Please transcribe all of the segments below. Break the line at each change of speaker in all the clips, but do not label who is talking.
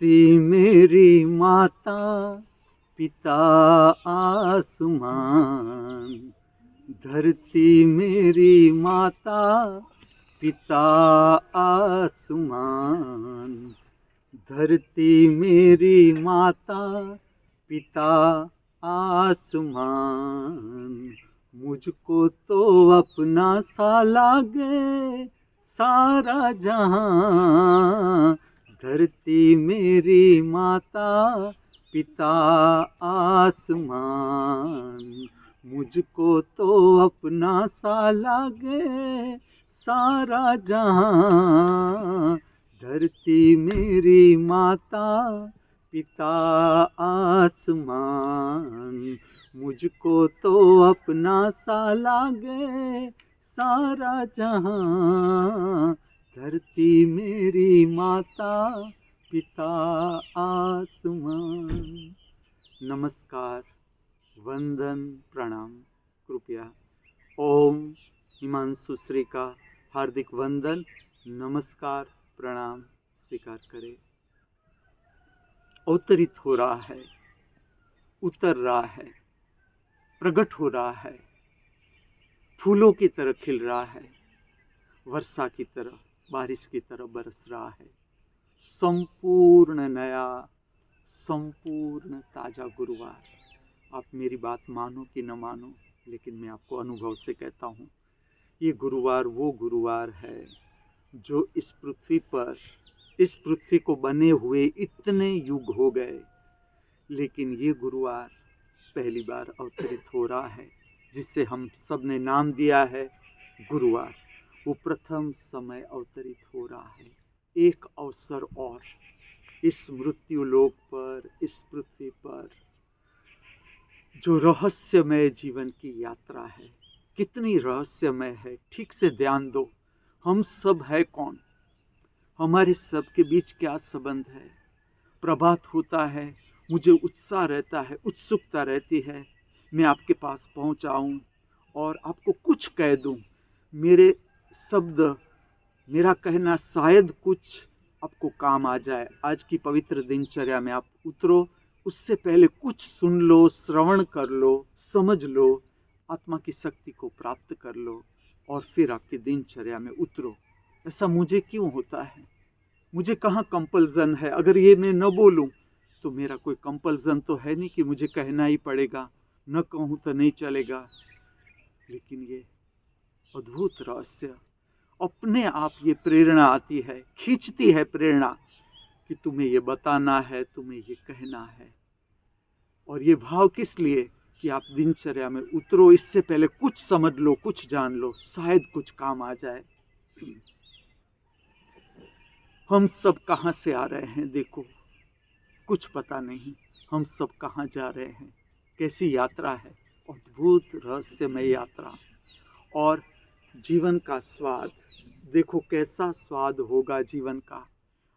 धरती मेरी माता, पिता आसमान। धरती मेरी माता, पिता आसमान। धरती मेरी माता, पिता आसमान। मुझको तो अपना सा लागे सारा जहां। धरती मेरी माता, पिता आसमान। मुझको तो अपना सा लागे सारा जहां। धरती मेरी माता, पिता आसमान। मुझको तो अपना सा लागे सारा जहां। धरती मेरी माता, पिता आसमान। नमस्कार, वंदन, प्रणाम। कृपया ओम हिमांशु श्री का हार्दिक वंदन, नमस्कार, प्रणाम स्वीकार करें। अवतरित हो रहा है, उतर रहा है, प्रकट हो रहा है, फूलों की तरह खिल रहा है, वर्षा की तरह, बारिश की तरह बरस रहा है। संपूर्ण नया, संपूर्ण ताजा गुरुवार। आप मेरी बात मानो कि न मानो, लेकिन मैं आपको अनुभव से कहता हूँ, ये गुरुवार वो गुरुवार है जो इस पृथ्वी को बने हुए इतने युग हो गए, लेकिन ये गुरुवार पहली बार अवतरित हो रहा है, जिसे हम सब ने नाम दिया है गुरुवार। वो प्रथम समय अवतरित हो रहा है। एक अवसर और इस मृत्यु लोक पर, इस पृथ्वी पर जो रहस्यमय जीवन की यात्रा है, कितनी रहस्यमय है। ठीक से ध्यान दो, हम सब है कौन, हमारे सब के बीच क्या संबंध है। प्रभात होता है, मुझे उत्साह रहता है, उत्सुकता रहती है, मैं आपके पास पहुंचाऊं और आपको कुछ कह दूं। मेरे शब्द, मेरा कहना शायद कुछ आपको काम आ जाए। आज की पवित्र दिनचर्या में आप उतरो, उससे पहले कुछ सुन लो, श्रवण कर लो, समझ लो, आत्मा की शक्ति को प्राप्त कर लो और फिर आपकी दिनचर्या में उतरो। ऐसा मुझे क्यों होता है? मुझे कहाँ कंपल्सन है? अगर ये मैं न बोलूं तो मेरा कोई कंपल्सन तो है नहीं कि मुझे कहना ही पड़ेगा, न कहूं तो नहीं चलेगा। लेकिन ये अद्भुत रहस्य, अपने आप ये प्रेरणा आती है, खींचती है प्रेरणा कि तुम्हें ये बताना है, तुम्हें ये कहना है। और ये भाव किस लिए कि आप दिनचर्या में उतरो, इससे पहले कुछ समझ लो, कुछ जान लो, शायद कुछ काम आ जाए। हम सब कहाँ से आ रहे हैं देखो, कुछ पता नहीं। हम सब कहाँ जा रहे हैं, कैसी यात्रा है, अद्भुत रहस्यमय यात्रा। और जीवन का स्वाद देखो, कैसा स्वाद होगा जीवन का।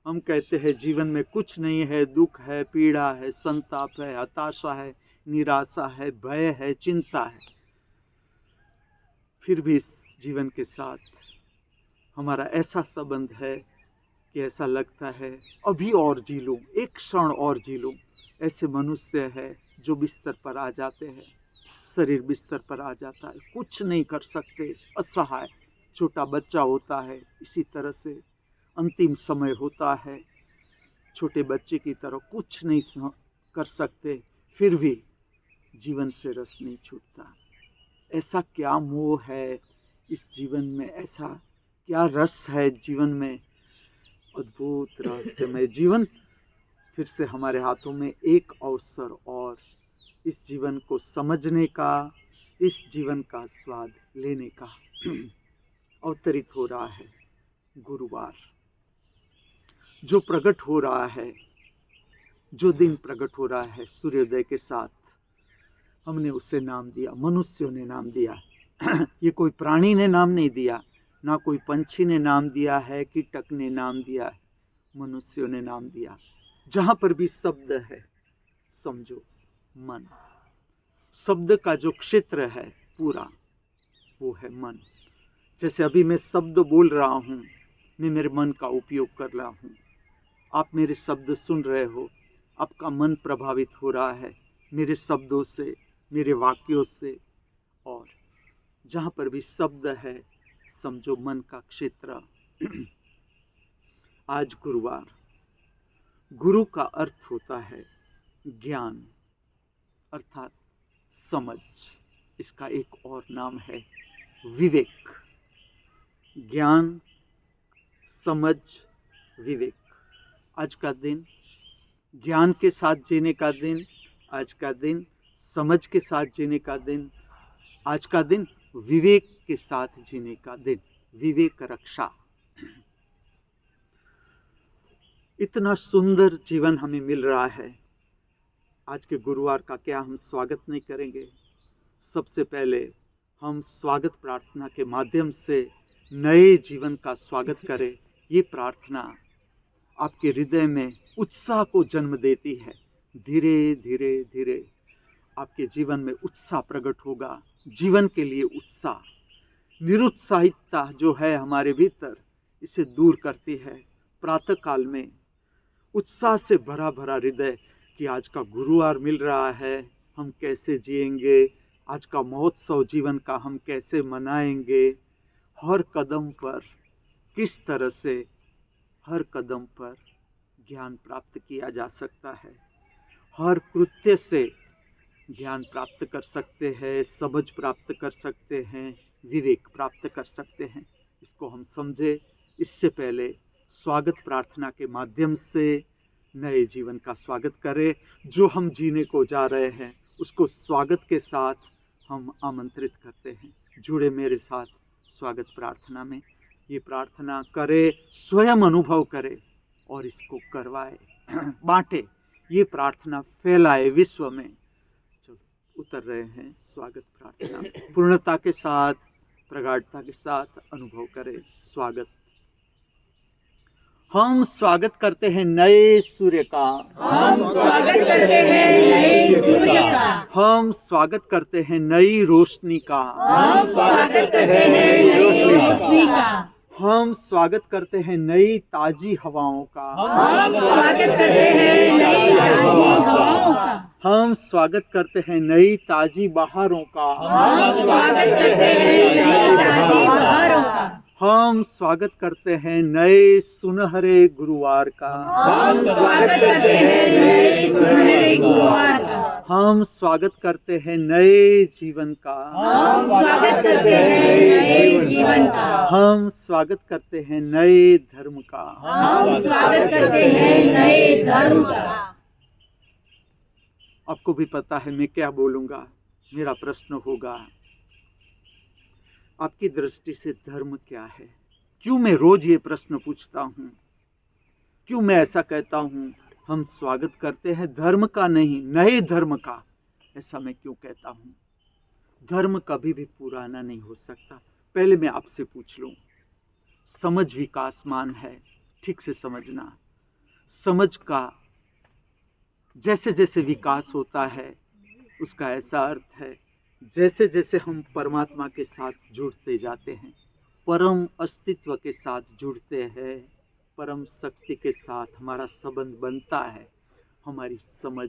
हम कहते हैं जीवन में कुछ नहीं है, दुख है, पीड़ा है, संताप है, हताशा है, निराशा है, भय है, चिंता है। फिर भी इस जीवन के साथ हमारा ऐसा संबंध है कि ऐसा लगता है अभी और जी लूं, एक क्षण और जी लूं। ऐसे मनुष्य है जो बिस्तर पर आ जाते हैं, शरीर बिस्तर पर आ जाता है, कुछ नहीं कर सकते, असहाय। छोटा बच्चा होता है, इसी तरह से अंतिम समय होता है, छोटे बच्चे की तरह कुछ नहीं कर सकते, फिर भी जीवन से रस नहीं छूटता। ऐसा क्या मोह है इस जीवन में, ऐसा क्या रस है जीवन में। अद्भुत रहस्यमय जीवन फिर से हमारे हाथों में, एक अवसर और इस जीवन को समझने का, इस जीवन का स्वाद लेने का अवतरित हो रहा है गुरुवार। जो प्रकट हो रहा है, जो दिन प्रकट हो रहा है सूर्योदय के साथ, हमने उसे नाम दिया, मनुष्यों ने नाम दिया। ये कोई प्राणी ने नाम नहीं दिया, ना कोई पंछी ने नाम दिया है, कीटक ने नाम दिया है, मनुष्यों ने नाम दिया। जहां पर भी शब्द है, समझो मन। शब्द का जो क्षेत्र है पूरा, वो है मन। जैसे अभी मैं शब्द बोल रहा हूं, मैं मेरे मन का उपयोग कर रहा हूं। आप मेरे शब्द सुन रहे हो, आपका मन प्रभावित हो रहा है मेरे शब्दों से, मेरे वाक्यों से। और जहाँ पर भी शब्द है समझो मन का क्षेत्र। आज गुरुवार, गुरु का अर्थ होता है ज्ञान अर्थात समझ। इसका एक और नाम है विवेक। ज्ञान, समझ, विवेक। आज का दिन ज्ञान के साथ जीने का दिन, आज का दिन समझ के साथ जीने का दिन, आज का दिन विवेक के साथ जीने का दिन, विवेक रक्षा। इतना सुंदर जीवन हमें मिल रहा है, आज के गुरुवार का क्या हम स्वागत नहीं करेंगे? सबसे पहले हम स्वागत प्रार्थना के माध्यम से नए जीवन का स्वागत करें। ये प्रार्थना आपके हृदय में उत्साह को जन्म देती है। धीरे धीरे धीरे आपके जीवन में उत्साह प्रकट होगा, जीवन के लिए उत्साह। निरुत्साहितता जो है हमारे भीतर, इसे दूर करती है। प्रातः काल में उत्साह से भरा भरा हृदय कि आज का गुरुवार मिल रहा है, हम कैसे जिएंगे, आज का महोत्सव जीवन का हम कैसे मनाएंगे, हर कदम पर किस तरह से हर कदम पर ज्ञान प्राप्त किया जा सकता है, हर कृत्य से ज्ञान प्राप्त कर सकते हैं, समझ प्राप्त कर सकते हैं, विवेक प्राप्त कर सकते हैं। इसको हम समझे। इससे पहले स्वागत प्रार्थना के माध्यम से नए जीवन का स्वागत करें। जो हम जीने को जा रहे हैं उसको स्वागत के साथ हम आमंत्रित करते हैं। जुड़े मेरे साथ स्वागत प्रार्थना में। ये प्रार्थना करे, स्वयं अनुभव करे और इसको करवाए, बांटे। ये प्रार्थना फैलाए विश्व में। चलो उतर रहे हैं स्वागत प्रार्थना। पूर्णता के साथ, प्रगाढ़ता के साथ अनुभव करें स्वागत। हम स्वागत करते हैं नए सूर्य का,
हम स्वागत करते हैं नए सूर्य का,
हम स्वागत करते हैं नई रोशनी का,
हम स्वागत करते हैं नई रोशनी का,
हम स्वागत करते हैं नई ताजी हवाओं का,
हम स्वागत करते हैं नई ताजी हवाओं का,
हम स्वागत करते हैं नई ताजी बहारों का,
हम स्वागत करते हैं नई ताजी बहारों का,
हम स्वागत करते हैं नए सुनहरे गुरुवार का,
हम स्वागत करते हैं नए सुनहरे गुरुवार का,
हम स्वागत करते हैं नए जीवन का,
हम स्वागत करते हैं नए जीवन का,
हम स्वागत करते हैं नए धर्म का,
हम स्वागत करते हैं नए धर्म का।
आपको भी पता है मैं क्या बोलूंगा। मेरा प्रश्न होगा, आपकी दृष्टि से धर्म क्या है? क्यों मैं रोज ये प्रश्न पूछता हूँ? क्यों मैं ऐसा कहता हूँ हम स्वागत करते हैं धर्म का नहीं, नए धर्म का? ऐसा मैं क्यों कहता हूँ? धर्म कभी भी पुराना नहीं हो सकता। पहले मैं आपसे पूछ लूं, समझ विकासमान है, ठीक से समझना। समझ का जैसे जैसे विकास होता है उसका ऐसा अर्थ है जैसे जैसे हम परमात्मा के साथ जुड़ते जाते हैं, परम अस्तित्व के साथ जुड़ते हैं, परम शक्ति के साथ हमारा संबंध बनता है, हमारी समझ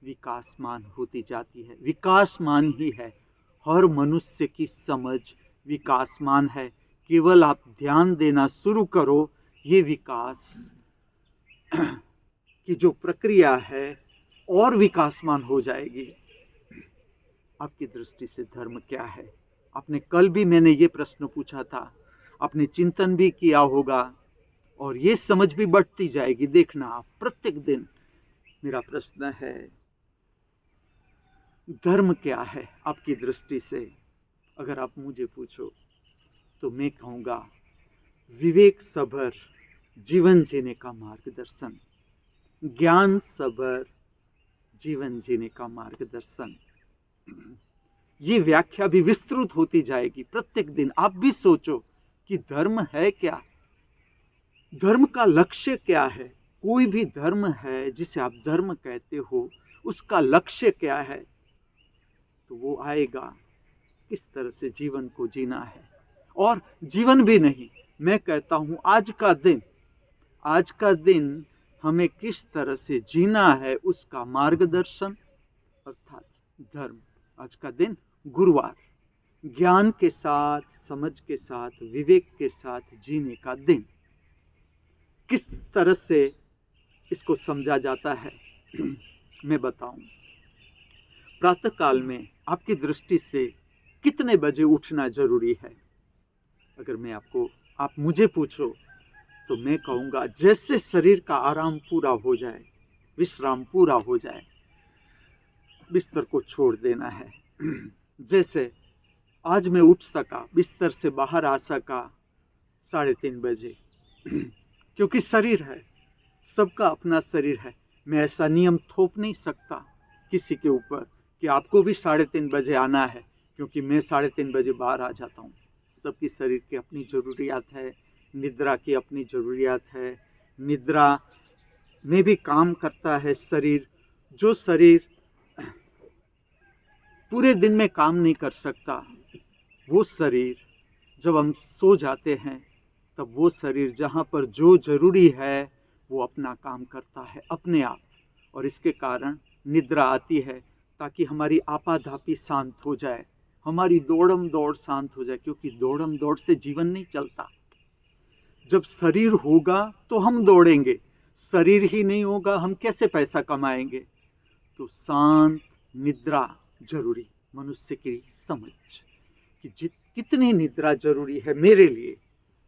विकासमान होती जाती है। विकासमान ही है, हर मनुष्य की समझ विकासमान है। केवल आप ध्यान देना शुरू करो, ये विकास की जो प्रक्रिया है और विकासमान हो जाएगी। आपकी दृष्टि से धर्म क्या है? आपने कल भी मैंने ये प्रश्न पूछा था, आपने चिंतन भी किया होगा और ये समझ भी बढ़ती जाएगी। देखना आप प्रत्येक दिन। मेरा प्रश्न है, धर्म क्या है आपकी दृष्टि से? अगर आप मुझे पूछो तो मैं कहूँगा विवेक सभर जीवन जीने का मार्गदर्शन, ज्ञान सभर जीवन जीने का मार्गदर्शन। ये व्याख्या भी विस्तृत होती जाएगी प्रत्येक दिन। आप भी सोचो कि धर्म है क्या, धर्म का लक्ष्य क्या है? कोई भी धर्म है जिसे आप धर्म कहते हो, उसका लक्ष्य क्या है? तो वो आएगा किस तरह से जीवन को जीना है। और जीवन भी नहीं, मैं कहता हूं आज का दिन हमें किस तरह से जीना है उसका मार्गदर्शन, अर्थात धर्म। आज का दिन गुरुवार, ज्ञान के साथ, समझ के साथ, विवेक के साथ जीने का दिन। किस तरह से इसको समझा जाता है मैं बताऊं। प्रातः काल में आपकी दृष्टि से कितने बजे उठना जरूरी है? अगर आप मुझे पूछो तो मैं कहूंगा जैसे शरीर का आराम पूरा हो जाए, विश्राम पूरा हो जाए, बिस्तर को छोड़ देना है। जैसे आज मैं उठ सका, बिस्तर से बाहर आ सका 3:30 बजे, क्योंकि शरीर है, सबका अपना शरीर है। मैं ऐसा नियम थोप नहीं सकता किसी के ऊपर कि आपको भी 3:30 बजे आना है, क्योंकि मैं 3:30 बजे बाहर आ जाता हूँ। सबकी शरीर की अपनी जरूरियात है, निद्रा की अपनी जरूरियात है। निद्रा में भी काम करता है शरीर। जो शरीर पूरे दिन में काम नहीं कर सकता, वो शरीर जब हम सो जाते हैं तब वो शरीर जहाँ पर जो जरूरी है वो अपना काम करता है अपने आप। और इसके कारण निद्रा आती है ताकि हमारी आपाधापी शांत हो जाए, हमारी दौड़म दौड़ शांत हो जाए, क्योंकि दौड़म दौड़ से जीवन नहीं चलता। जब शरीर होगा तो हम दौड़ेंगे, शरीर ही नहीं होगा हम कैसे पैसा कमाएंगे? तो शांत निद्रा जरूरी। मनुष्य की समझ कि कितनी निद्रा जरूरी है मेरे लिए,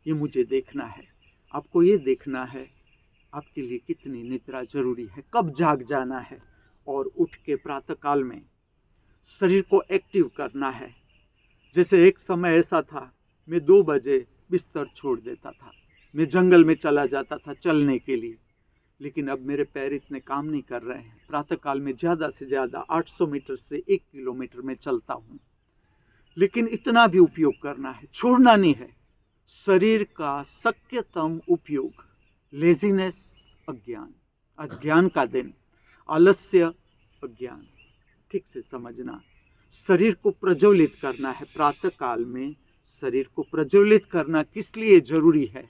ये मुझे देखना है। आपको ये देखना है आपके लिए कितनी निद्रा जरूरी है, कब जाग जाना है, और उठ के प्रातः काल में शरीर को एक्टिव करना है। जैसे एक समय ऐसा था, मैं 2 बजे बिस्तर छोड़ देता था, मैं जंगल में चला जाता था चलने के लिए, लेकिन अब मेरे पैर इतने काम नहीं कर रहे हैं। प्रातः काल में ज़्यादा से ज़्यादा 800 मीटर से 1 किलोमीटर में चलता हूँ, लेकिन इतना भी उपयोग करना है, छोड़ना नहीं है। शरीर का शक्यतम उपयोग। लेजीनेस अज्ञान, आज ज्ञान का दिन, आलस्य अज्ञान, ठीक से समझना। शरीर को प्रज्वलित करना है प्रातः काल में। शरीर को प्रज्वलित करना किस लिए जरूरी है?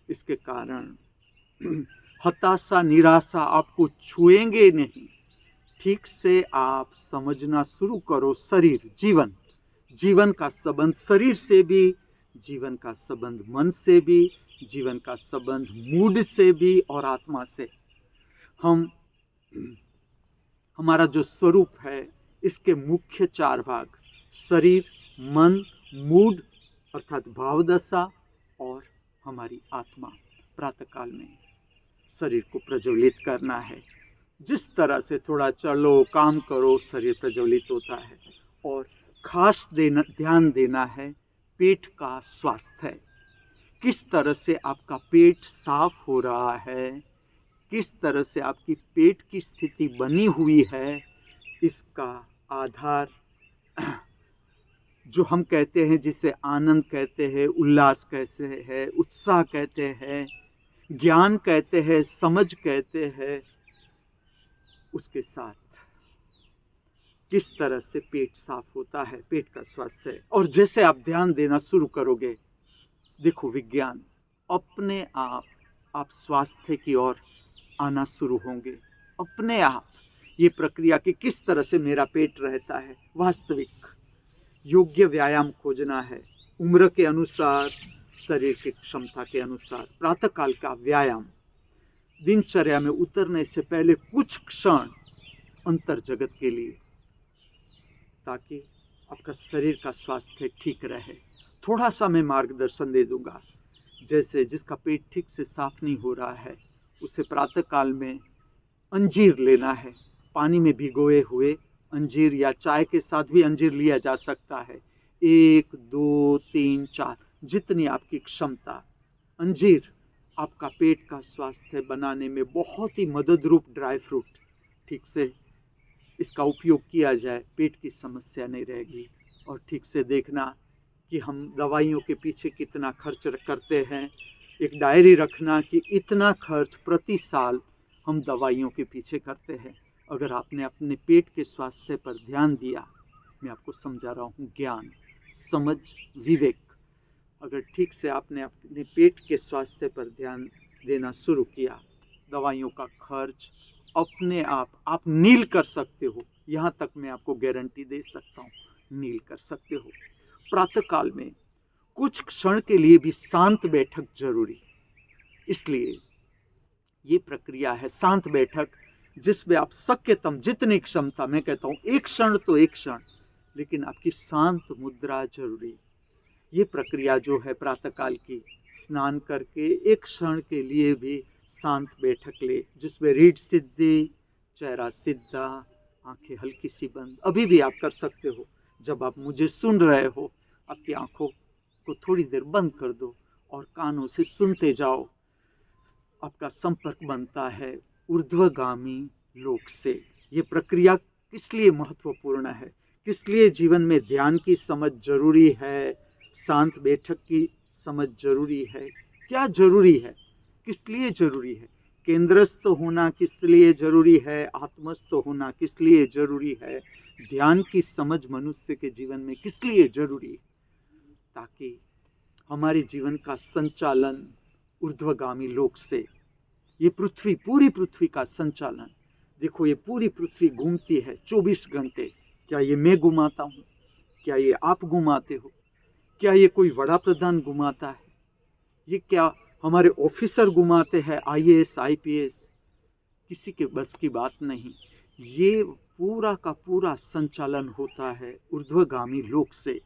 इसके कारण हताशा निराशा आपको छुएंगे नहीं। ठीक से आप समझना शुरू करो। शरीर जीवन, जीवन का संबंध शरीर से भी, जीवन का संबंध मन से भी, जीवन का संबंध मूड से भी और आत्मा से। हमारा जो स्वरूप है इसके मुख्य 4 भाग, शरीर, मन, मूड अर्थात भावदशा और हमारी आत्मा। प्रातः काल में शरीर को प्रज्वलित करना है। जिस तरह से थोड़ा चलो, काम करो, शरीर प्रज्वलित होता है। और खास ध्यान देना है पेट का स्वास्थ्य। किस तरह से आपका पेट साफ हो रहा है, किस तरह से आपकी पेट की स्थिति बनी हुई है, इसका आधार जो हम कहते हैं, जिसे आनंद कहते हैं, उल्लास कहते हैं, उत्साह कहते हैं, ज्ञान कहते हैं, समझ कहते हैं, उसके साथ किस तरह से पेट साफ होता है, पेट का स्वास्थ्य। और जैसे आप ध्यान देना शुरू करोगे, देखो विज्ञान अपने आप स्वास्थ्य की ओर आना शुरू होंगे अपने आप। ये प्रक्रिया कि किस तरह से मेरा पेट रहता है। वास्तविक योग्य व्यायाम खोजना है, उम्र के अनुसार, शरीर की क्षमता के अनुसार। प्रातःकाल का व्यायाम दिनचर्या में उतरने से पहले कुछ क्षण अंतर जगत के लिए, ताकि आपका शरीर का स्वास्थ्य ठीक रहे। थोड़ा सा मैं मार्गदर्शन दे दूंगा। जैसे जिसका पेट ठीक से साफ नहीं हो रहा है, उसे प्रातः काल में अंजीर लेना है, पानी में भिगोए हुए अंजीर, या चाय के साथ भी अंजीर लिया जा सकता है। 1, 2, 3, 4 जितनी आपकी क्षमता। अंजीर आपका पेट का स्वास्थ्य बनाने में बहुत ही मदद रूप ड्राई फ्रूट, ठीक से इसका उपयोग किया जाए, पेट की समस्या नहीं रहेगी। और ठीक से देखना कि हम दवाइयों के पीछे कितना खर्च करते हैं। एक डायरी रखना कि इतना खर्च प्रति साल हम दवाइयों के पीछे करते हैं। अगर आपने अपने पेट के स्वास्थ्य पर ध्यान दिया, मैं आपको समझा रहा हूँ, ज्ञान, समझ, विवेक, अगर ठीक से आपने अपने पेट के स्वास्थ्य पर ध्यान देना शुरू किया, दवाइयों का खर्च अपने आप नील कर सकते हो। यहाँ तक मैं आपको गारंटी दे सकता हूँ, नील कर सकते हो। प्रातःकाल में कुछ क्षण के लिए भी शांत बैठक जरूरी, इसलिए ये प्रक्रिया है शांत बैठक, जिसमें आप शक्यतम जितनी क्षमता, मैं कहता हूँ एक क्षण तो एक क्षण, लेकिन आपकी शांत मुद्रा जरूरी। ये प्रक्रिया जो है प्रातःकाल की, स्नान करके एक क्षण के लिए भी शांत बैठक ले, जिसमें रीढ़ सीधी, चेहरा सीधा, आंखें हल्की सी बंद। अभी भी आप कर सकते हो, जब आप मुझे सुन रहे हो, आपकी आंखों को थोड़ी देर बंद कर दो और कानों से सुनते जाओ। आपका संपर्क बनता है ऊर्ध्वगामी लोक से। ये प्रक्रिया किस लिए महत्वपूर्ण है, किस लिए जीवन में ध्यान की समझ जरूरी है, शांत बैठक की समझ जरूरी है, क्या जरूरी है, किस लिए जरूरी है, केंद्रस्थ होना किस लिए जरूरी है, आत्मस्थ होना किस लिए जरूरी है, ध्यान की समझ मनुष्य के जीवन में किस लिए जरूरी है, ताकि हमारे जीवन का संचालन ऊर्ध्वगामी लोक से, ये पृथ्वी, पूरी पृथ्वी का संचालन, देखो ये पूरी पृथ्वी घूमती है 24 घंटे। क्या ये मैं घुमाता हूँ, क्या ये आप घुमाते हो, क्या ये कोई बड़ा प्रधान घुमाता है, ये क्या हमारे ऑफिसर घुमाते हैं, IAS IPS, किसी के बस की बात नहीं। ये पूरा का पूरा संचालन होता है ऊर्ध्वगामी लोक से।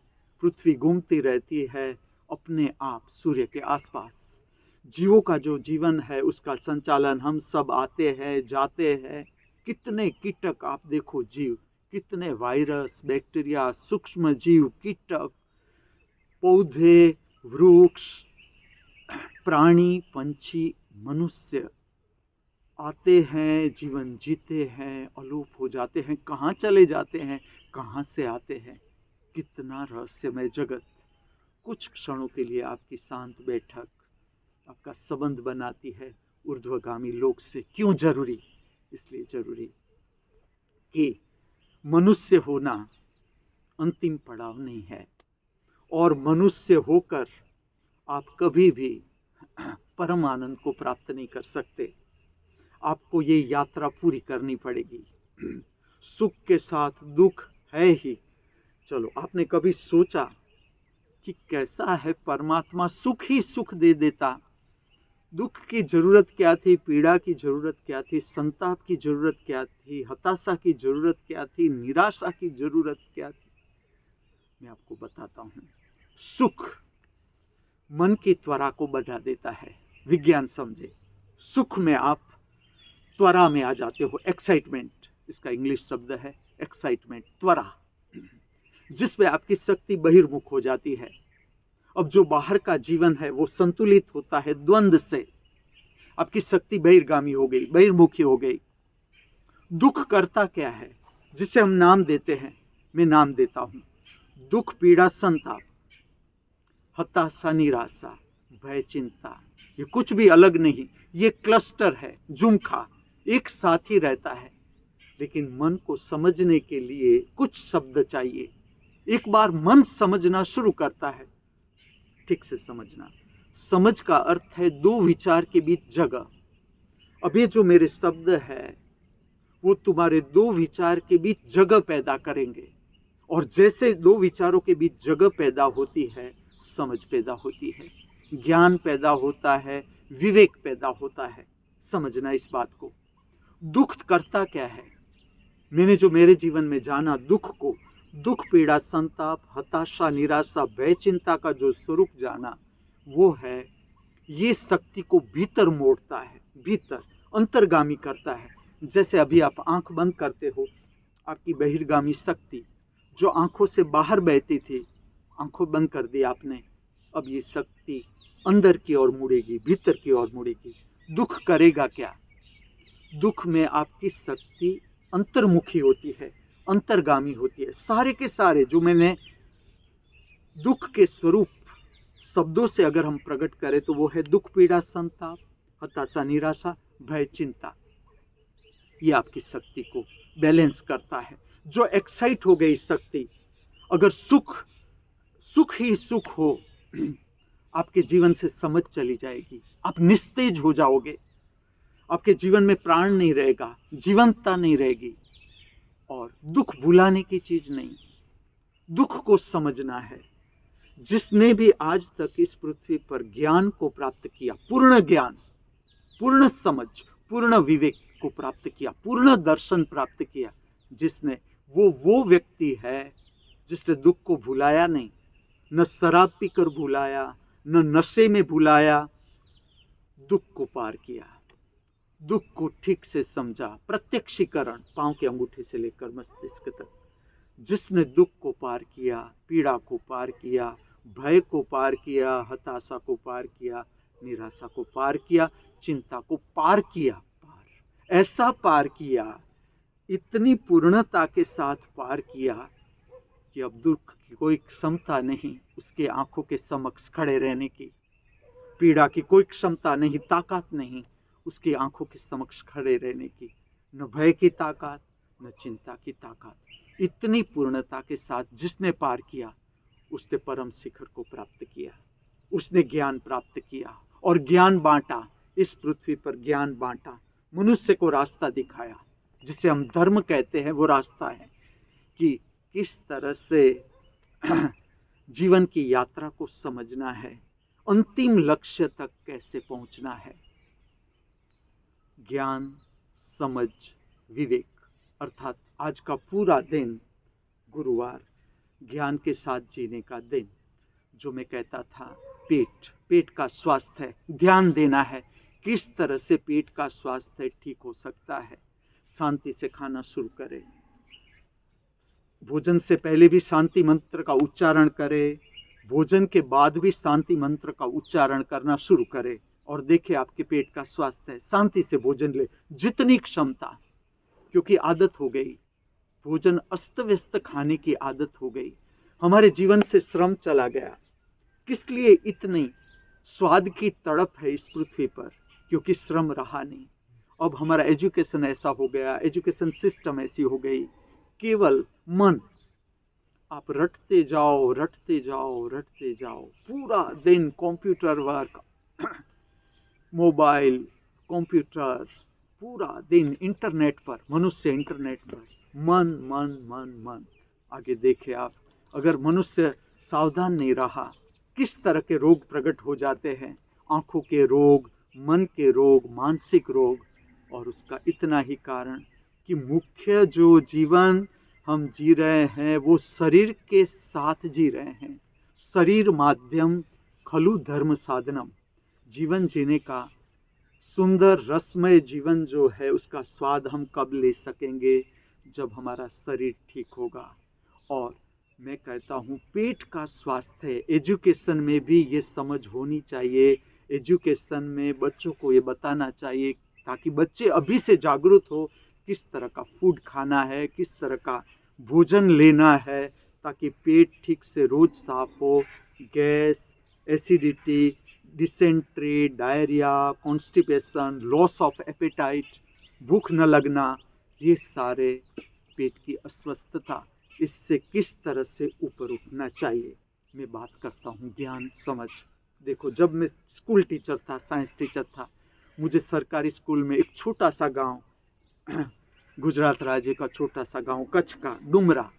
पृथ्वी घूमती रहती है अपने आप सूर्य के आसपास। जीवों का जो जीवन है उसका संचालन, हम सब आते हैं जाते हैं, कितने कीटक आप देखो, जीव कितने, वायरस, बैक्टीरिया, सूक्ष्म जीव, कीटक, पौधे, वृक्ष, प्राणी, पंछी, मनुष्य आते हैं, जीवन जीते हैं, अलोप हो जाते हैं, कहाँ चले जाते हैं, कहाँ से आते हैं, कितना रहस्यमय जगत। कुछ क्षणों के लिए आपकी शांत बैठक आपका संबंध बनाती है ऊर्ध्वगामी लोक से। क्यों जरूरी? इसलिए जरूरी कि मनुष्य होना अंतिम पड़ाव नहीं है, और मनुष्य होकर आप कभी भी परम आनंद को प्राप्त नहीं कर सकते। आपको ये यात्रा पूरी करनी पड़ेगी। सुख के साथ दुख है ही। चलो, आपने कभी सोचा कि कैसा है परमात्मा, सुख ही सुख दे देता, दुख की जरूरत क्या थी, पीड़ा की जरूरत क्या थी, संताप की जरूरत क्या थी, हताशा की जरूरत क्या थी, निराशा की जरूरत क्या थी? मैं आपको बताता हूं। सुख मन की त्वरा को बढ़ा देता है। विज्ञान समझे, सुख में आप त्वरा में आ जाते हो, एक्साइटमेंट, इसका इंग्लिश शब्द है एक्साइटमेंट, त्वरा, जिसमें आपकी शक्ति बहिर्मुख हो जाती है। अब जो बाहर का जीवन है वो संतुलित होता है द्वंद्व से, आपकी शक्ति बहिर्गामी हो गई, बहिर्मुखी हो गई। दुख करता क्या है, जिसे हम नाम देते हैं, मैं नाम देता हूं, दुख, पीड़ा, संताप, हताशा, निराशा, भय, चिंता, ये कुछ भी अलग नहीं, ये क्लस्टर है, झुमखा एक साथ ही रहता है। लेकिन मन को समझने के लिए कुछ शब्द चाहिए। एक बार मन समझना शुरू करता है, ठीक से समझना, समझ का अर्थ है दो विचार के बीच जगह। अब ये जो मेरे शब्द है वो तुम्हारे दो विचार के बीच जगह पैदा करेंगे, और जैसे दो विचारों के बीच जगह पैदा होती है, समझ पैदा होती है, ज्ञान पैदा होता है, विवेक पैदा होता है। समझना इस बात को। दुख करता क्या है, मैंने जो मेरे जीवन में जाना दुख को, दुख, पीड़ा, संताप, हताशा, निराशा, भय, चिंता का जो स्वरूप जाना, वो है ये शक्ति को भीतर मोड़ता है, भीतर अंतर्गामी करता है। जैसे अभी आप आंख बंद करते हो, आपकी बहिर्गामी शक्ति जो आंखों से बाहर बहती थी, आंखों बंद कर दी आपने, अब ये शक्ति अंदर की ओर मुड़ेगी, भीतर की ओर मुड़ेगी। दुख करेगा क्या? दुख में आपकी शक्ति अंतर्मुखी होती है, अंतर्गामी होती है। सारे के सारे जो मैंने दुख के स्वरूप शब्दों से अगर हम प्रकट करें तो वो है दुख, पीड़ा, संताप, हताशा, निराशा, भय, चिंता। ये आपकी शक्ति को बैलेंस करता है। जो एक्साइट हो गई शक्ति, अगर सुख ही सुख हो, आपके जीवन से समझ चली जाएगी, आप निस्तेज हो जाओगे, आपके जीवन में प्राण नहीं रहेगा, जीवंतता नहीं रहेगी। और दुख भुलाने की चीज नहीं, दुख को समझना है। जिसने भी आज तक इस पृथ्वी पर ज्ञान को प्राप्त किया, पूर्ण ज्ञान, पूर्ण समझ, पूर्ण विवेक को प्राप्त किया, पूर्ण दर्शन प्राप्त किया, जिसने वो व्यक्ति है जिसने दुख को भुलाया नहीं, न शराब पीकर भुलाया, न नशे में भुलाया, दुख को पार किया, दुख को ठीक से समझा, प्रत्यक्षीकरण पांव के अंगूठे से लेकर मस्तिष्क तक। जिसने दुख को पार किया, पीड़ा को पार किया, भय को पार किया, हताशा को पार किया, निराशा को पार किया, चिंता को पार किया, ऐसा पार किया, इतनी पूर्णता के साथ पार किया कि अब दुख की कोई क्षमता नहीं उसके आंखों के समक्ष खड़े रहने की, पीड़ा की कोई क्षमता नहीं, ताकत नहीं उसकी आंखों के समक्ष खड़े रहने की, न भय की ताकत, न चिंता की ताकत। इतनी पूर्णता के साथ जिसने पार किया, उसने परम शिखर को प्राप्त किया, उसने ज्ञान प्राप्त किया और ज्ञान बांटा, इस पृथ्वी पर ज्ञान बांटा, मनुष्य को रास्ता दिखाया, जिसे हम धर्म कहते हैं। वो रास्ता है कि किस तरह से जीवन की यात्रा को समझना है, अंतिम लक्ष्य तक कैसे पहुंचना है। ज्ञान, समझ, विवेक, अर्थात आज का पूरा दिन गुरुवार ज्ञान के साथ जीने का दिन। जो मैं कहता था, पेट का स्वास्थ्य है, ध्यान देना है किस तरह से पेट का स्वास्थ्य ठीक हो सकता है। शांति से खाना शुरू करें, भोजन से पहले भी शांति मंत्र का उच्चारण करें, भोजन के बाद भी शांति मंत्र का उच्चारण करना शुरू करें और देखिए आपके पेट का स्वास्थ्य है। शांति से भोजन ले, जितनी क्षमता, क्योंकि आदत हो गई, भोजन अस्त व्यस्त खाने की आदत हो गई, हमारे जीवन से श्रम चला गया। किस लिए इतनी स्वाद की तड़प है इस पृथ्वी पर? क्योंकि श्रम रहा नहीं। अब हमारा एजुकेशन ऐसा हो गया, एजुकेशन सिस्टम ऐसी हो गई, केवल मन, आप रटते जाओ रटते जाओ रटते जाओ, पूरा दिन कंप्यूटर वर्क, मोबाइल, कंप्यूटर, पूरा दिन इंटरनेट पर, मनुष्य इंटरनेट पर, मन मन मन मन। आगे देखे आप, अगर मनुष्य सावधान नहीं रहा, किस तरह के रोग प्रकट हो जाते हैं, आंखों के रोग, मन के रोग, मानसिक रोग। और उसका इतना ही कारण कि मुख्य जो जीवन हम जी रहे हैं वो शरीर के साथ जी रहे हैं। शरीर माध्यम खलु धर्म साधनम। जीवन जीने का सुंदर रसमय जीवन जो है उसका स्वाद हम कब ले सकेंगे? जब हमारा शरीर ठीक होगा। और मैं कहता हूँ पेट का स्वास्थ्य, एजुकेशन में भी ये समझ होनी चाहिए। एजुकेशन में बच्चों को ये बताना चाहिए ताकि बच्चे अभी से जागरूक हो, किस तरह का फूड खाना है, किस तरह का भोजन लेना है, ताकि पेट ठीक से रोज साफ हो। Gas, acidity, dysentery, diarrhoea, constipation, loss of appetite, भूख न लगना, ये सारे पेट की अस्वस्थता, इससे किस तरह से ऊपर उठना चाहिए। मैं बात करता हूँ ज्ञान समझ। देखो, जब मैं स्कूल टीचर था, साइंस टीचर था, मुझे सरकारी स्कूल में एक छोटा सा गांव, गुजरात राज्य का छोटा सा गांव, कच्छ का डुमरा,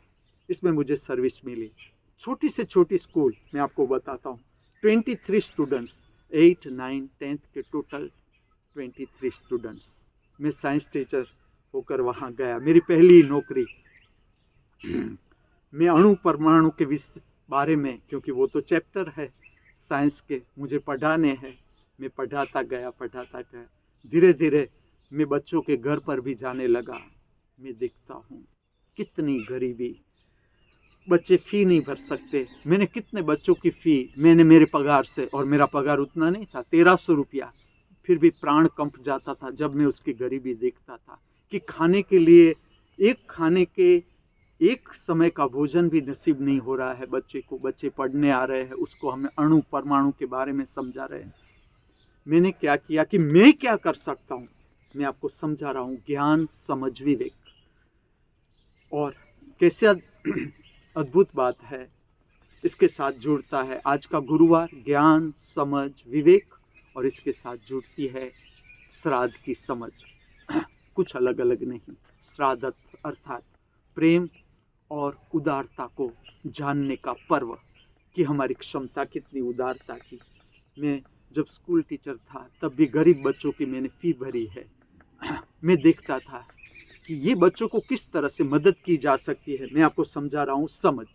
इसमें मुझे सर्विस मिली। छोटी से छोटी स्कूल, मैं आपको बताता हूँ, 23 स्टूडेंट्स, 8, 9, 10th के टोटल 23 स्टूडेंट्स। मैं साइंस टीचर होकर वहाँ गया, मेरी पहली नौकरी। मैं अणु परमाणु के बारे में, क्योंकि वो तो चैप्टर है साइंस के, मुझे पढ़ाने हैं, मैं पढ़ाता गया। धीरे धीरे मैं बच्चों के घर पर भी जाने लगा। मैं देखता हूँ कितनी गरीबी, बच्चे फी नहीं भर सकते। मैंने कितने बच्चों की फी मैंने मेरे पगार से, और मेरा पगार उतना नहीं था, 1300 रुपया, फिर भी प्राण कंप जाता था जब मैं उसकी गरीबी देखता था कि खाने के लिए, एक समय का भोजन भी नसीब नहीं हो रहा है बच्चे को। बच्चे पढ़ने आ रहे हैं, उसको हमें अणु परमाणु के बारे में समझा रहे हैं। मैंने क्या किया कि मैं क्या कर सकता हूँ, मैं आपको समझा रहा हूँ। ज्ञान समझ विवेक, और कैसे अद्भुत बात है, इसके साथ जुड़ता है आज का गुरुवार, ज्ञान समझ विवेक, और इसके साथ जुड़ती है श्राद्ध की समझ कुछ अलग अलग नहीं। श्राद्ध अर्थात प्रेम और उदारता को जानने का पर्व कि हमारी क्षमता कितनी उदारता की। मैं जब स्कूल टीचर था तब भी गरीब बच्चों की मैंने फी भरी है। मैं देखता था कि ये बच्चों को किस तरह से मदद की जा सकती है। मैं आपको समझा रहा हूँ समझ।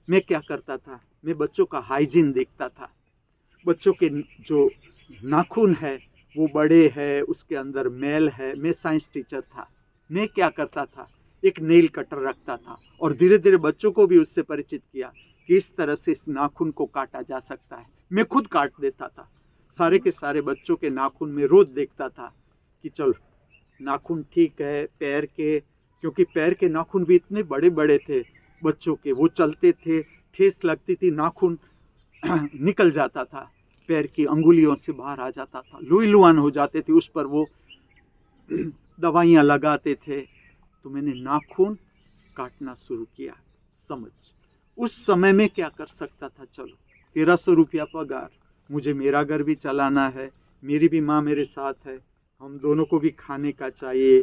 मैं क्या करता था, मैं बच्चों का हाइजीन देखता था। बच्चों के जो नाखून है वो बड़े हैं, उसके अंदर मैल है। मैं साइंस टीचर था। मैं क्या करता था, एक नेल कटर रखता था और धीरे धीरे बच्चों को भी उससे परिचित किया कि इस तरह से इस नाखून को काटा जा सकता है। मैं खुद काट देता था। सारे के सारे बच्चों के नाखून में रोज देखता था कि चलो नाखून ठीक है पैर के, क्योंकि पैर के नाखून भी इतने बड़े बड़े थे बच्चों के, वो चलते थे, ठेस लगती थी, नाखून निकल जाता था, पैर की अंगुलियों से बाहर आ जाता था, लुई लुहान हो जाते थे, उस पर वो दवाइयाँ लगाते थे। तो मैंने नाखून काटना शुरू किया। समझ। उस समय में क्या कर सकता था, चलो 1300 रुपया पगार, मुझे मेरा घर भी चलाना है, मेरी भी माँ मेरे साथ है, हम दोनों को भी खाने का चाहिए,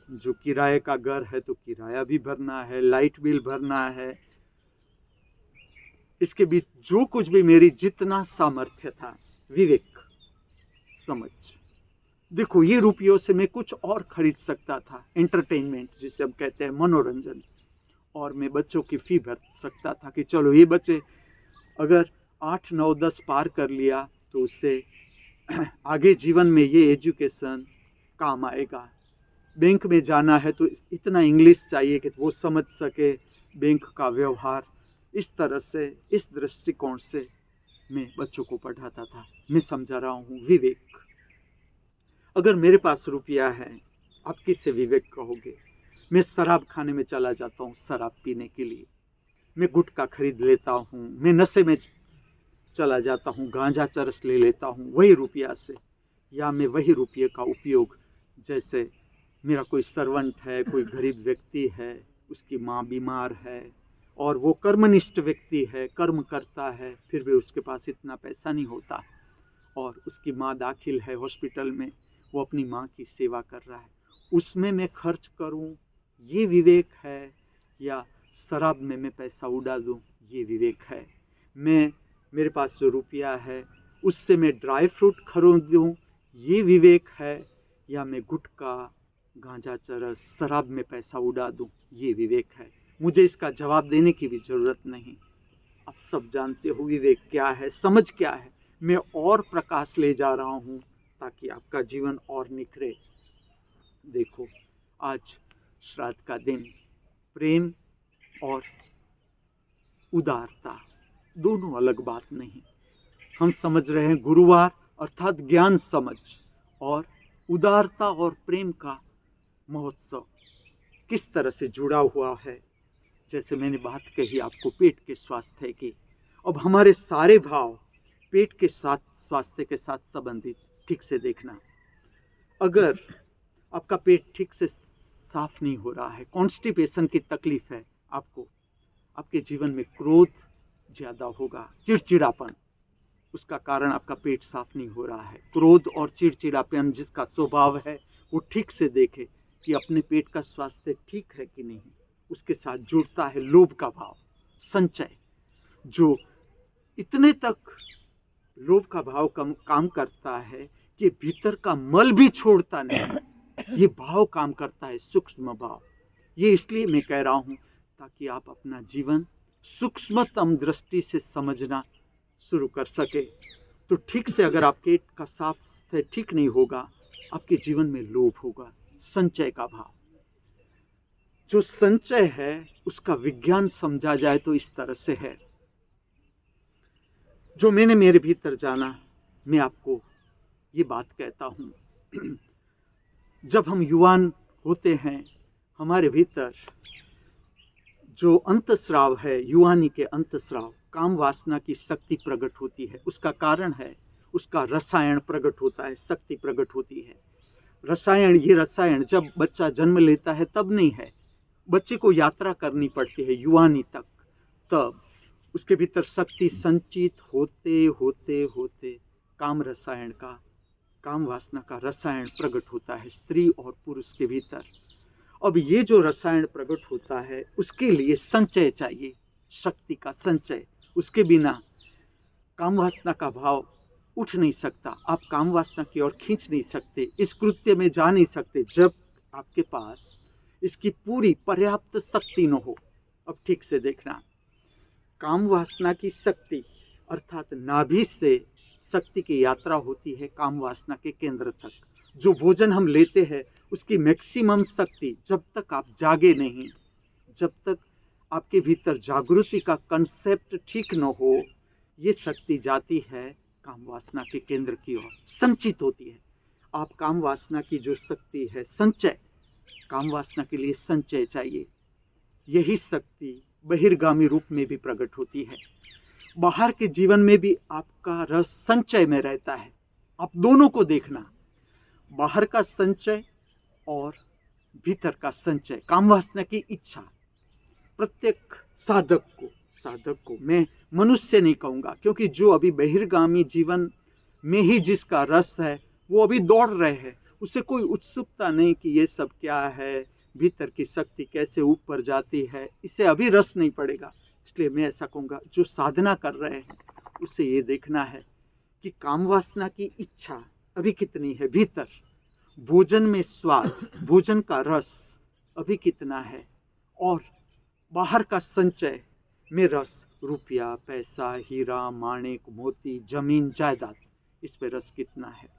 जो किराए का घर है तो किराया भी भरना है, लाइट बिल भरना है। इसके बीच जो कुछ भी मेरी जितना सामर्थ्य था, विवेक, समझ। देखो ये रुपयों से मैं कुछ और खरीद सकता था, एंटरटेनमेंट जिसे हम कहते हैं, मनोरंजन, और मैं बच्चों की फी भर सकता था कि चलो ये बच्चे अगर 8, 9, 10 पार कर लिया तो उससे आगे जीवन में ये एजुकेशन काम आएगा। बैंक में जाना है तो इतना इंग्लिश चाहिए कि वो समझ सके बैंक का व्यवहार। इस तरह से, इस दृष्टिकोण से मैं बच्चों को पढ़ाता था। मैं समझा रहा हूँ विवेक। अगर मेरे पास रुपया है, आप किससे विवेक कहोगे? मैं शराब खाने में चला जाता हूँ शराब पीने के लिए, मैं गुटखा खरीद लेता हूँ, मैं नशे में चला जाता हूँ, गांजा चरस ले लेता हूँ वही रुपया से, या मैं वही रुपये का उपयोग, जैसे मेरा कोई सर्वेंट है, कोई गरीब व्यक्ति है, उसकी माँ बीमार है और वो कर्मनिष्ठ व्यक्ति है, कर्म करता है, फिर भी उसके पास इतना पैसा नहीं होता और उसकी माँ दाखिल है हॉस्पिटल में, वो अपनी माँ की सेवा कर रहा है, उसमें मैं खर्च करूं, ये विवेक है? या शराब में मैं पैसा उड़ा दूं, ये विवेक है? मेरे पास जो रुपया है उससे मैं ड्राई फ्रूट खरीदूं, ये विवेक है? या मैं गुटखा, गांजा चरस, शराब में पैसा उड़ा दूं, ये विवेक है? मुझे इसका जवाब देने की भी जरूरत नहीं। आप सब जानते हो विवेक क्या है, समझ क्या है। मैं और प्रकाश ले जा रहा हूं ताकि आपका जीवन और निखरे। देखो आज श्राद्ध का दिन, प्रेम और उदारता दोनों अलग बात नहीं। हम समझ रहे हैं गुरुवार अर्थात ज्ञान समझ, और उदारता और प्रेम का महोत्सव किस तरह से जुड़ा हुआ है। जैसे मैंने बात कही आपको पेट के स्वास्थ्य की, अब हमारे सारे भाव पेट के साथ, स्वास्थ्य के साथ संबंधित। ठीक से देखना, अगर आपका पेट ठीक से साफ नहीं हो रहा है, कॉन्स्टिपेशन की तकलीफ है आपको, आपके जीवन में क्रोध ज्यादा होगा, चिड़चिड़ापन, उसका कारण आपका पेट साफ नहीं हो रहा है। क्रोध और चिड़चिड़ापन जिसका स्वभाव है वो ठीक से देखे कि अपने पेट का स्वास्थ्य ठीक है कि नहीं। उसके साथ जुड़ता है लोभ का भाव, संचय, जो इतने तक लोभ का भाव काम करता है कि भीतर का मल भी छोड़ता नहीं। ये भाव काम करता है, सूक्ष्म भाव। ये इसलिए मैं कह रहा हूं ताकि आप अपना जीवन सूक्ष्मतम दृष्टि से समझना शुरू कर सके। तो ठीक से अगर आपके का साफ ठीक नहीं होगा, आपके जीवन में लोभ होगा, संचय का भाव। जो संचय है उसका विज्ञान समझा जाए तो इस तरह से है, जो मैंने मेरे भीतर जाना, मैं आपको ये बात कहता हूं। जब हम युवान होते हैं, हमारे भीतर जो अंतस्राव है, युवानी के अंतस्राव, काम वासना की शक्ति प्रकट होती है। उसका कारण है, उसका रसायन प्रकट होता है, शक्ति प्रकट होती है। रसायन, ये रसायन जब बच्चा जन्म लेता है तब नहीं है, बच्चे को यात्रा करनी पड़ती है युवानी तक, तब उसके भीतर शक्ति संचित होते होते होते काम रसायन का काम वासना का रसायन प्रकट होता है स्त्री और पुरुष के भीतर। अब ये जो रसायन प्रकट होता है उसके लिए संचय चाहिए, शक्ति का संचय। उसके बिना काम वासना का भाव उठ नहीं सकता, आप काम वासना की ओर खींच नहीं सकते, इस कृत्य में जा नहीं सकते जब आपके पास इसकी पूरी पर्याप्त शक्ति न हो। अब ठीक से देखना, काम वासना की शक्ति अर्थात नाभि से शक्ति की यात्रा होती है काम वासना के केंद्र तक। जो भोजन हम लेते हैं उसकी मैक्सिमम शक्ति, जब तक आप जागे नहीं, जब तक आपके भीतर जागृति का कंसेप्ट ठीक न हो, ये शक्ति जाती है काम वासना के केंद्र की ओर, संचित होती है। आप काम वासना की जो शक्ति है संचय, काम वासना के लिए संचय चाहिए। यही शक्ति बहिर्गामी रूप में भी प्रकट होती है, बाहर के जीवन में भी आपका रस संचय में रहता है। आप दोनों को देखना, बाहर का संचय और भीतर का संचय, काम वासना की इच्छा। प्रत्येक साधक को मैं मनुष्य नहीं कहूँगा, क्योंकि जो अभी बहिर्गामी जीवन में ही जिसका रस है वो अभी दौड़ रहे हैं, उसे कोई उत्सुकता नहीं कि ये सब क्या है, भीतर की शक्ति कैसे ऊपर जाती है, इसे अभी रस नहीं पड़ेगा। इसलिए मैं ऐसा कहूँगा, जो साधना कर रहे हैं उसे ये देखना है कि काम वासना की इच्छा अभी कितनी है भीतर, भोजन में स्वाद, भोजन का रस अभी कितना है, और बाहर का संचय में रस, रुपया, पैसा, हीरा, माणिक, मोती, जमीन, जायदाद, इस पे रस कितना है।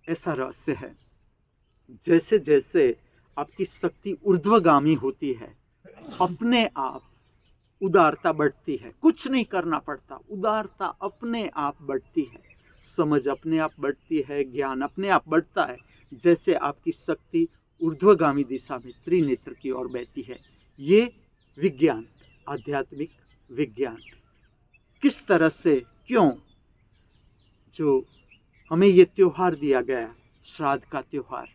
ऐसा रहस्य है। जैसे जैसे आपकी शक्ति ऊर्ध्वगामी होती है, अपने आप उदारता बढ़ती है, कुछ नहीं करना पड़ता, उदारता अपने आप बढ़ती है, समझ अपने आप बढ़ती है, ज्ञान अपने आप बढ़ता है। जैसे आपकी शक्ति ऊर्ध्वगामी दिशा में त्रिनेत्र की ओर बहती है। ये विज्ञान, आध्यात्मिक विज्ञान किस तरह से, क्यों जो हमें ये त्योहार दिया गया, श्राद्ध का त्योहार,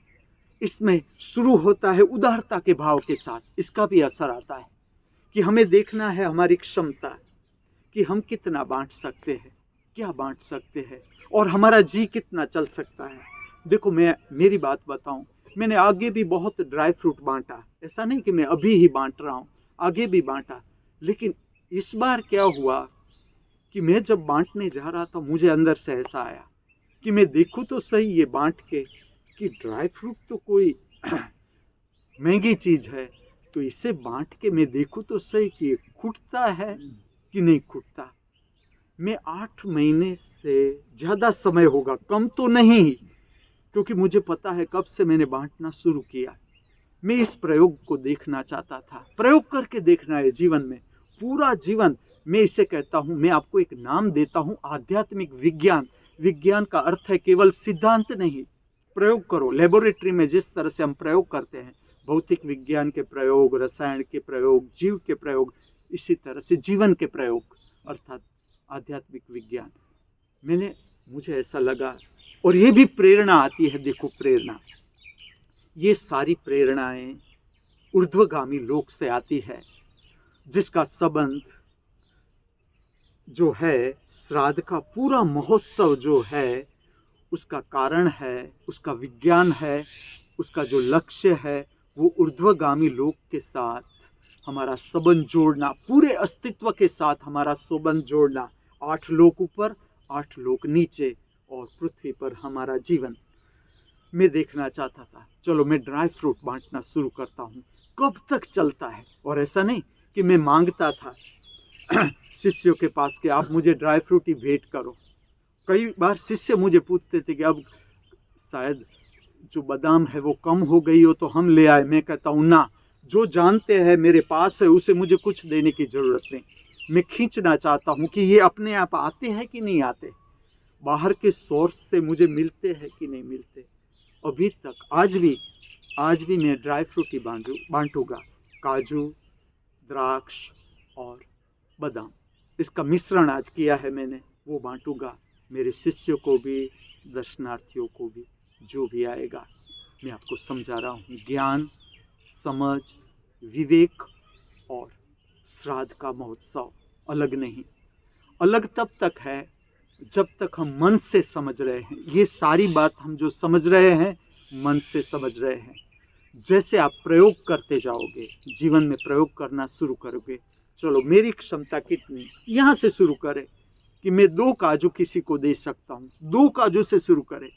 इसमें शुरू होता है उदारता के भाव के साथ। इसका भी असर आता है कि हमें देखना है हमारी क्षमता कि हम कितना बांट सकते हैं, क्या बांट सकते हैं, और हमारा जी कितना चल सकता है। देखो, मैं मेरी बात बताऊं, मैंने आगे भी बहुत ड्राई फ्रूट बांटा, ऐसा नहीं कि मैं अभी ही बांट रहा हूं, आगे भी बांटा। लेकिन इस बार क्या हुआ कि मैं जब बांटने जा रहा था, मुझे अंदर से ऐसा आया कि मैं देखूं तो सही ये बांट के कि ड्राई फ्रूट तो कोई महंगी चीज है, तो इसे बांट के मैं देखूं तो सही कि ये खुटता है कि नहीं खुटता। मैं 8 महीने से ज्यादा समय होगा, कम तो नहीं, क्योंकि मुझे पता है कब से मैंने बांटना शुरू किया। मैं इस प्रयोग को देखना चाहता था, प्रयोग करके देखना है जीवन में, पूरा जीवन। मैं इसे कहता हूं, मैं आपको एक नाम देता हूं, आध्यात्मिक विज्ञान। विज्ञान का अर्थ है केवल सिद्धांत नहीं, प्रयोग करो। लेबोरेटरी में जिस तरह से हम प्रयोग करते हैं, भौतिक विज्ञान के प्रयोग, रसायन के प्रयोग, जीव के प्रयोग, इसी तरह से जीवन के प्रयोग अर्थात आध्यात्मिक विज्ञान। मुझे ऐसा लगा, और ये भी प्रेरणा आती है। देखो, प्रेरणा, ये सारी प्रेरणाएं ऊर्ध्वगामी लोक से आती है, जिसका संबंध जो है श्राद्ध का पूरा महोत्सव जो है, उसका कारण है, उसका विज्ञान है, उसका जो लक्ष्य है, वो ऊर्ध्वगामी लोक के साथ हमारा संबंध जोड़ना, पूरे अस्तित्व के साथ हमारा संबंध जोड़ना। 8 लोक ऊपर, 8 लोक नीचे, और पृथ्वी पर हमारा जीवन। मैं देखना चाहता था, चलो मैं ड्राई फ्रूट बांटना शुरू करता हूँ, कब तक चलता है। और ऐसा नहीं कि मैं मांगता था शिष्यों के पास कि आप मुझे ड्राई फ्रूट ही भेंट करो। कई बार शिष्य मुझे पूछते थे कि अब शायद जो बादाम है वो कम हो गई हो तो हम ले आए। मैं कहता हूँ ना, जो जानते हैं मेरे पास है उसे मुझे कुछ देने की जरूरत नहीं। मैं खींचना चाहता हूँ कि ये अपने आप आते हैं कि नहीं आते, बाहर के सोर्स से मुझे मिलते हैं कि नहीं मिलते। अभी तक आज भी मैं ड्राई फ्रूट ही बांटूंगा, काजू, द्राक्ष और बादाम, इसका मिश्रण आज किया है मैंने, वो बांटूंगा मेरे शिष्यों को भी, दर्शनार्थियों को भी, जो भी आएगा। मैं आपको समझा रहा हूँ, ज्ञान, समझ, विवेक और श्राद्ध का महोत्सव अलग नहीं। अलग तब तक है जब तक हम मन से समझ रहे हैं, ये सारी बात हम जो समझ रहे हैं मन से समझ रहे हैं। जैसे आप प्रयोग करते जाओगे, जीवन में प्रयोग करना शुरू करोगे, चलो मेरी क्षमता कितनी, यहाँ से शुरू करें कि मैं 2 काजू किसी को दे सकता हूँ, 2 काजू से शुरू करें।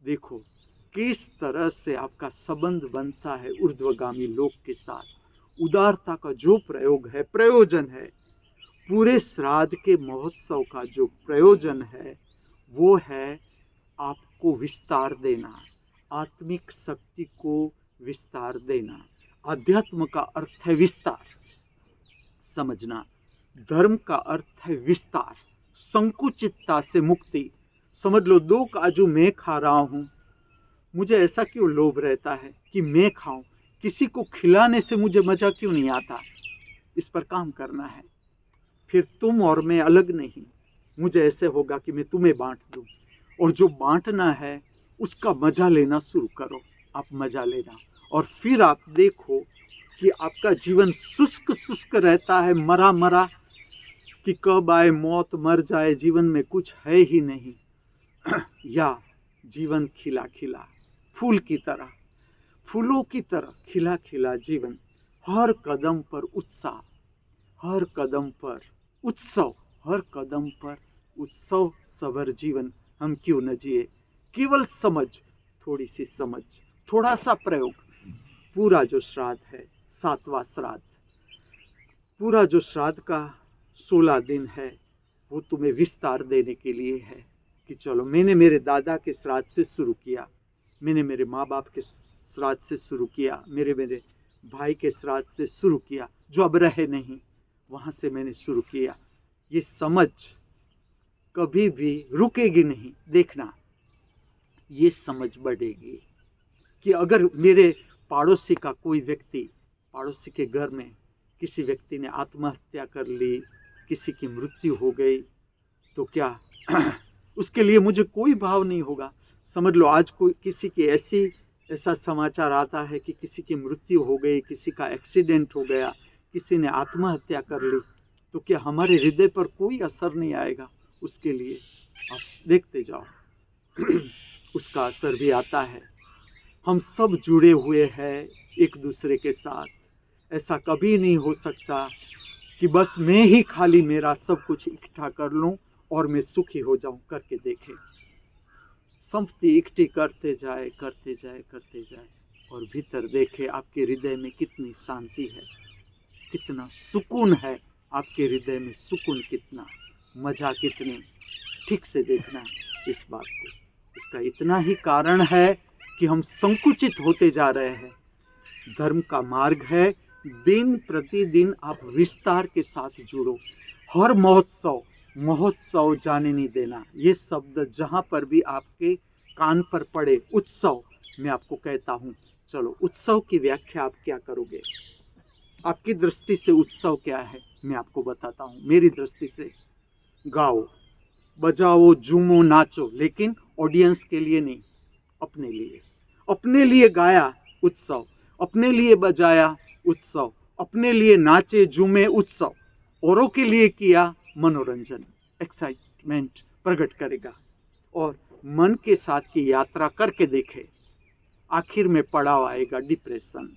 देखो किस तरह से आपका संबंध बनता है ऊर्ध्वगामी लोक के साथ। उदारता का जो प्रयोग है, प्रयोजन है, पूरे श्राद्ध के महोत्सव का जो प्रयोजन है वो है आपको विस्तार देना, आत्मिक शक्ति को विस्तार देना। अध्यात्म का अर्थ है विस्तार, समझना। धर्म का अर्थ है विस्तार, संकुचितता से मुक्ति। समझ लो 2 काजू मैं खा रहा हूँ, मुझे ऐसा क्यों लोभ रहता है कि मैं खाऊं, किसी को खिलाने से मुझे मजा क्यों नहीं आता। इस पर काम करना है। फिर तुम और मैं अलग नहीं, मुझे ऐसे होगा कि मैं तुम्हें बांट दूं, और जो बांटना है उसका मजा लेना शुरू करो। आप मजा लेना, और फिर आप देखो कि आपका जीवन शुष्क शुष्क रहता है, मरा मरा, कि कब आए मौत, मर जाए, जीवन में कुछ है ही नहीं। या जीवन खिला खिला, फूल की तरह, फूलों की तरह खिला खिला जीवन, हर कदम पर उत्साह, हर कदम पर उत्सव, हर कदम पर उत्सव सभर जीवन हम क्यों न जिए। केवल समझ, थोड़ी सी समझ, थोड़ा सा प्रयोग। पूरा जो श्राद्ध है, 7वां श्राद्ध, पूरा जो श्राद्ध का 16 दिन है वो तुम्हें विस्तार देने के लिए है कि चलो मैंने मेरे दादा के श्राद्ध से शुरू किया, मैंने मेरे माँ बाप के श्राद्ध से शुरू किया, मेरे भाई के श्राद्ध से शुरू किया, जो अब रहे नहीं, वहाँ से मैंने शुरू किया। ये समझ कभी भी रुकेगी नहीं। देखना ये समझ बढ़ेगी कि अगर मेरे पड़ोसी का कोई व्यक्ति, पड़ोसी के घर में किसी व्यक्ति ने आत्महत्या कर ली, किसी की मृत्यु हो गई, तो क्या उसके लिए मुझे कोई भाव नहीं होगा। समझ लो आज कोई किसी की ऐसा समाचार आता है कि किसी की मृत्यु हो गई, किसी का एक्सीडेंट हो गया, किसी ने आत्महत्या कर ली, तो क्या हमारे हृदय पर कोई असर नहीं आएगा उसके लिए? आप देखते जाओ उसका असर भी आता है। हम सब जुड़े हुए हैं एक दूसरे के साथ। ऐसा कभी नहीं हो सकता कि बस मैं ही खाली मेरा सब कुछ इकट्ठा कर लूं और मैं सुखी हो जाऊं। करके देखें, संपत्ति इकट्ठी करते जाए करते जाए करते जाए, और भीतर देखे आपके हृदय में कितनी शांति है, कितना सुकून है आपके हृदय में, सुकून कितना, मजा कितनी। ठीक से देखना इस बात को। इसका इतना ही कारण है कि हम संकुचित होते जा रहे हैं। धर्म का मार्ग है दिन प्रतिदिन आप विस्तार के साथ जुड़ो। हर महोत्सव जाने नहीं देना। ये शब्द जहाँ पर भी आपके कान पर पड़े, उत्सव, मैं आपको कहता हूँ, चलो उत्सव की व्याख्या आप क्या करोगे? आपकी दृष्टि से उत्सव क्या है मैं आपको बताता हूँ। मेरी दृष्टि से गाओ, बजाओ, झूमो, नाचो, लेकिन ऑडियंस के लिए नहीं, अपने लिए। अपने लिए गाया उत्सव, अपने लिए बजाया उत्सव, अपने लिए नाचे झूमे उत्सव, औरों के लिए किया मनोरंजन, एक्साइटमेंट प्रकट करेगा। और मन के साथ की यात्रा करके देखे, आखिर में पड़ाव आएगा डिप्रेशन,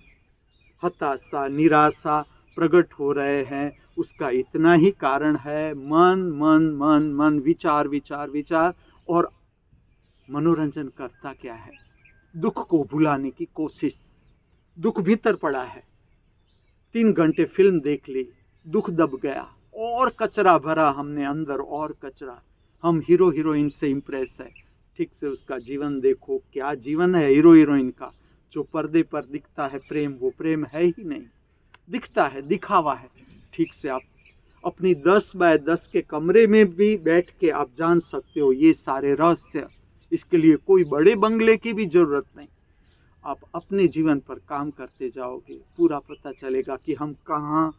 हताशा, निराशा प्रकट हो रहे हैं। उसका इतना ही कारण है मन मन मन मन, विचार विचार विचार। और मनोरंजन करता क्या है? दुख को भुलाने की कोशिश। दुख भीतर पड़ा है, 3 घंटे फिल्म देख ली, दुख दब गया, और कचरा भरा हमने अंदर, और कचरा। हम हीरो हीरोइन से इम्प्रेस है। ठीक से उसका जीवन देखो, क्या जीवन है हीरो हीरोइन का। जो पर्दे पर दिखता है प्रेम, वो प्रेम है ही नहीं, दिखता है, दिखावा है। ठीक से आप अपनी 10 बाय 10 के कमरे में भी बैठ के आप जान सकते हो ये सारे रहस्य। इसके लिए कोई बड़े बंगले की भी जरूरत नहीं। आप अपने जीवन पर काम करते जाओगे, पूरा पता चलेगा कि हम कहाँ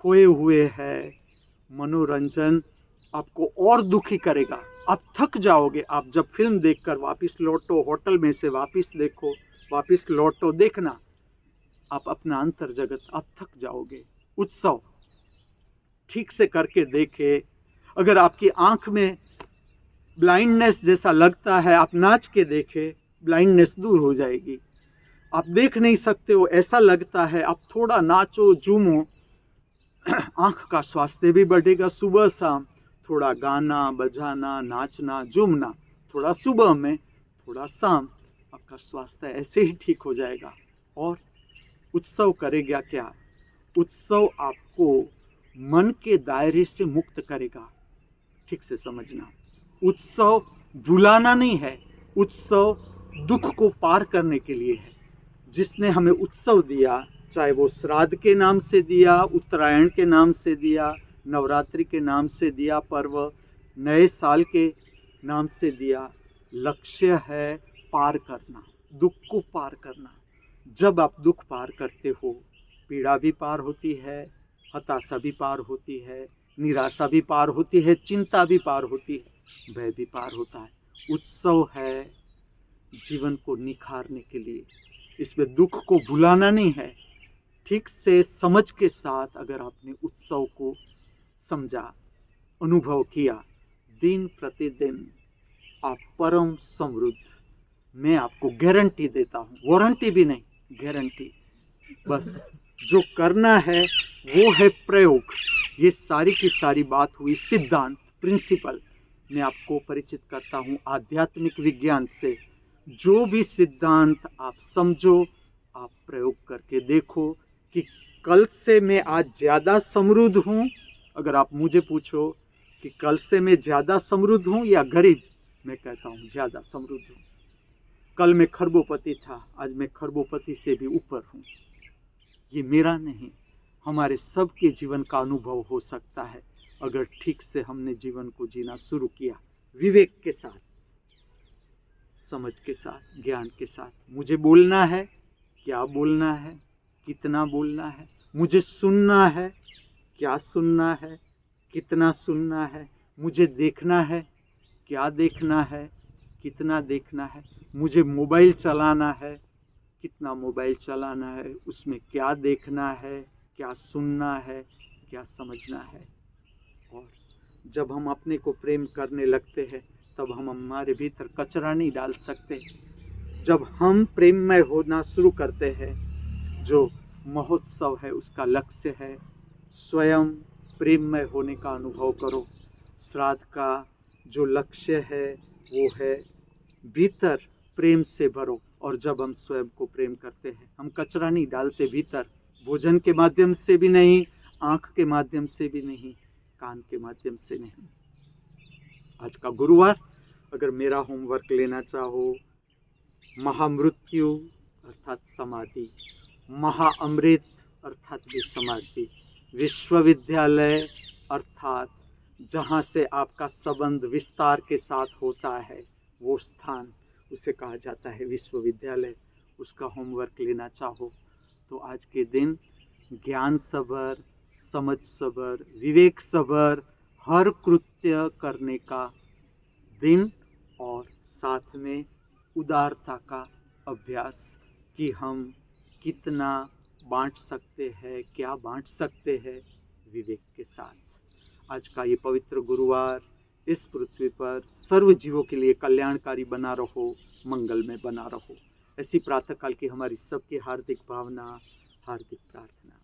खोए हुए हैं। मनोरंजन आपको और दुखी करेगा, आप थक जाओगे। आप जब फिल्म देखकर वापस लौटो, होटल में से वापस देखो, वापस लौटो, देखना आप अपना अंतर जगत, आप थक जाओगे। उत्सव ठीक से करके देखे। अगर आपकी आंख में ब्लाइंडनेस जैसा लगता है, आप नाच के देखें, ब्लाइंडनेस दूर हो जाएगी। आप देख नहीं सकते हो ऐसा लगता है, आप थोड़ा नाचो झूमो, आंख का स्वास्थ्य भी बढ़ेगा। सुबह शाम थोड़ा गाना बजाना नाचना झूमना, थोड़ा सुबह में थोड़ा शाम, आपका स्वास्थ्य ऐसे ही ठीक हो जाएगा। और उत्सव करेगा क्या? उत्सव आपको मन के दायरे से मुक्त करेगा। ठीक से समझना, उत्सव भुलाना नहीं है, उत्सव दुख को पार करने के लिए है। जिसने हमें उत्सव दिया, चाहे वो श्राद्ध के नाम से दिया, उत्तरायण के नाम से दिया, नवरात्रि के नाम से दिया, पर्व नए साल के नाम से दिया, लक्ष्य है पार करना, दुख को पार करना। जब आप दुख पार करते हो, पीड़ा भी पार होती है, हताशा भी पार होती है, निराशा भी पार होती है, चिंता भी पार होती है, भय भी पार होता है। उत्सव है जीवन को निखारने के लिए, इसमें दुख को भुलाना नहीं है। ठीक से समझ के साथ अगर आपने उत्सव को समझा, अनुभव किया, दिन प्रतिदिन आप परम समृद्ध, मैं आपको गारंटी देता हूँ, वारंटी भी नहीं, गारंटी। बस जो करना है वो है प्रयोग। ये सारी की सारी बात हुई सिद्धांत, प्रिंसिपल। मैं आपको परिचित करता हूँ आध्यात्मिक विज्ञान से। जो भी सिद्धांत आप समझो, आप प्रयोग करके देखो कि कल से मैं आज ज़्यादा समृद्ध हूँ। अगर आप मुझे पूछो कि कल से मैं ज़्यादा समृद्ध हूँ या गरीब, मैं कहता हूँ ज़्यादा समृद्ध हूँ। कल मैं खरबोपति था, आज मैं खरबोपति से भी ऊपर हूँ। ये मेरा नहीं, हमारे सबके जीवन का अनुभव हो सकता है अगर ठीक से हमने जीवन को जीना शुरू किया, विवेक के साथ, समझ के साथ, ज्ञान के साथ। मुझे बोलना है, क्या बोलना है, कितना बोलना है, मुझे सुनना है, क्या सुनना है, कितना सुनना है, मुझे देखना है, क्या देखना है, कितना देखना है, मुझे मोबाइल चलाना है, कितना मोबाइल चलाना है, उसमें क्या देखना है, क्या सुनना है, क्या समझना है। और जब हम अपने को प्रेम करने लगते हैं तब हम हमारे भीतर कचरा नहीं डाल सकते। जब हम प्रेममय होना शुरू करते हैं, जो महोत्सव है उसका लक्ष्य है स्वयं प्रेममय होने का अनुभव करो। श्राद्ध का जो लक्ष्य है वो है भीतर प्रेम से भरो। और जब हम स्वयं को प्रेम करते हैं, हम कचरा नहीं डालते भीतर, भोजन के माध्यम से भी नहीं, आँख के माध्यम से भी नहीं, कान के माध्यम से नहीं। आज का गुरुवार, अगर मेरा होमवर्क लेना चाहो, महामृत्यु अर्थात समाधि, महाअमृत अर्थात भी समाधि, विश्वविद्यालय अर्थात जहाँ से आपका संबंध विस्तार के साथ होता है वो स्थान, उसे कहा जाता है विश्वविद्यालय। उसका होमवर्क लेना चाहो तो आज के दिन ज्ञान सभर, समझ सभर, विवेक सभर हर कृत्य करने का दिन, और साथ में उदारता का अभ्यास कि हम कितना बांट सकते हैं, क्या बांट सकते हैं विवेक के साथ। आज का ये पवित्र गुरुवार इस पृथ्वी पर सर्व जीवों के लिए कल्याणकारी बना रहो, मंगल में बना रहो। ऐसी प्रातःकाल की हमारी सबकी हार्दिक भावना, हार्दिक प्रार्थना।